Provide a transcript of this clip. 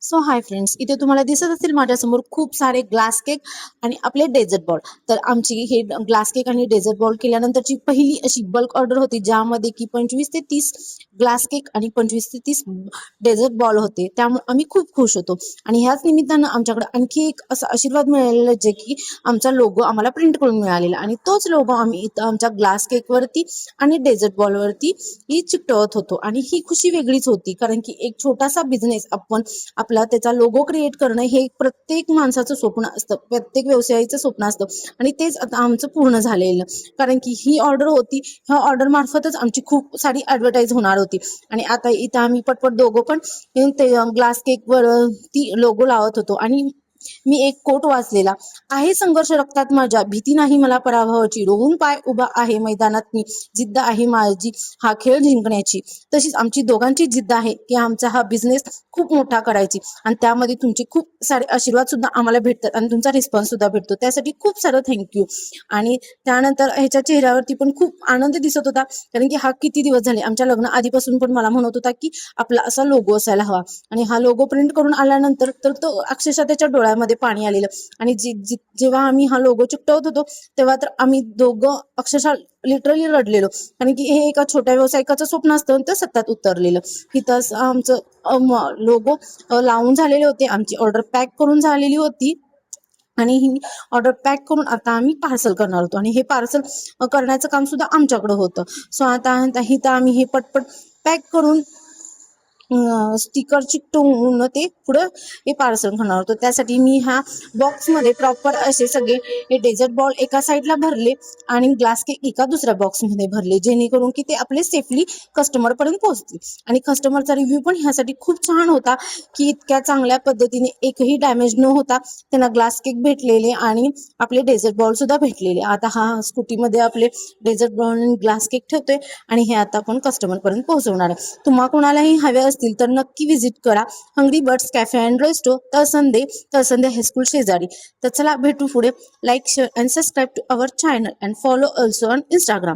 So hi friends, इथे तुम्हाला दिसत असतील माझ्यासमोर खूप सारे ग्लास केक आणि आपले डेझर्ट बॉल. तर आमची हे ग्लास केक आणि डेझर्ट बॉल केल्यानंतरची पहिली अशी बल्क ऑर्डर होती, ज्यामध्ये की 25 ते 30 ग्लास केक आणि 25 ते 30 डेझर्ट बॉल होते. त्यामुळे आम्ही खूप खुश होतो. आणि ह्याच निमित्तानं आमच्याकडे आणखी एक असा आशीर्वाद मिळालेला, जे की आमचा लोगो आम्हाला प्रिंट करून मिळालेला, आणि तोच लोगो आम्ही इथं आमच्या ग्लास केकवरती आणि डेझर्ट बॉलवरती ही चिकटवत होतो. आणि ही खुशी वेगळीच होती, कारण की एक छोटासा बिझनेस आपण आपला त्याचा लोगो क्रिएट करणं हे प्रत्येक माणसाचं स्वप्न असतं, प्रत्येक व्यवसायाचं स्वप्न असतं. आणि तेच आता आमचं पूर्ण झालेलं, कारण की ही ऑर्डर होती. ह्या ऑर्डर मार्फतच आमची खूप सारी ॲडव्हर्टाईज होणार होती. आणि आता इथं आम्ही पटपट दोघं पण ते ग्लास केकवर ती लोगो लावत होतो. आणि मी एक कोट वाचलेला आहे, संघर्ष रक्तात माझ्या, भीती नाही मला पराभवाची, रोहून पाय उभा आहे मैदानात मी, जिद्द आहे माझी हा खेळ जिंकण्याची. तशीच आमची दोघांची जिद्द आहे की आमचा हा बिझनेस खूप मोठा करायची. आणि त्यामध्ये तुमचे खूप सारे आशीर्वाद सुद्धा आम्हाला भेटतात आणि तुमचा रिस्पॉन्स सुद्धा भेटतो, त्यासाठी खूप सारं थँक्यू. आणि त्यानंतर ह्याच्या चेहऱ्यावरती पण खूप आनंद दिसत होता, कारण की हा किती दिवस झाले आमच्या लग्न आधीपासून पण मला म्हणत होता की आपला असा लोगो असायला हवा. आणि हा लोगो प्रिंट करून आल्यानंतर तर तो अक्षरशः त्याच्या डोळ्यामध्ये पाणी आलेलं. आणि जेव्हा आम्ही हा लोगो चिकटवत होतो, तेव्हा तर आम्ही दोघं अक्षरशः लिटरली रडलेलो, कारण की हे एका छोट्या व्यावसायिकाचं स्वप्न असतं आणि ते सत्यात उतरलेलं. इथं आमचं लोगो लावून झालेले होते, आमची ऑर्डर पॅक करून झालेली होती. आणि ही ऑर्डर पॅक करून आता आम्ही पार्सल करणार होतो, आणि हे पार्सल करण्याचं काम सुद्धा आमच्याकडे होतं. सो आता इथं आम्ही हे पटपट पॅक करून स्टिकर चिकटवून ते पुढं हे पार्सल करणार होतो. त्यासाठी मी ह्या बॉक्समध्ये प्रॉपर असे सगळे हे डेझर्ट बॉल एका साईडला भरले आणि ग्लास केक एका दुसऱ्या बॉक्समध्ये भरले, जेणेकरून की ते आपले सेफली कस्टमरपर्यंत पोहोचतील. आणि कस्टमरचा रिव्ह्यू पण ह्यासाठी खूप छान होता, की इतक्या चांगल्या पद्धतीने एकही डॅमेज न होता त्यांना ग्लास केक भेटलेले आणि आपले डेझर्ट बॉल सुद्धा भेटलेले. आता हा स्कूटीमध्ये आपले डेझर्ट बॉल आणि ग्लास केक ठेवतोय आणि हे आता आपण कस्टमरपर्यंत पोहोचवणार आहे. तुम्हा कोणालाही हवे असतील तर नक्की विजिट करा hungry birds cafe and resto, Talsande high school शेजारी. तर चला भेटू पुढे. Like, share and subscribe to our channel and follow also on Instagram.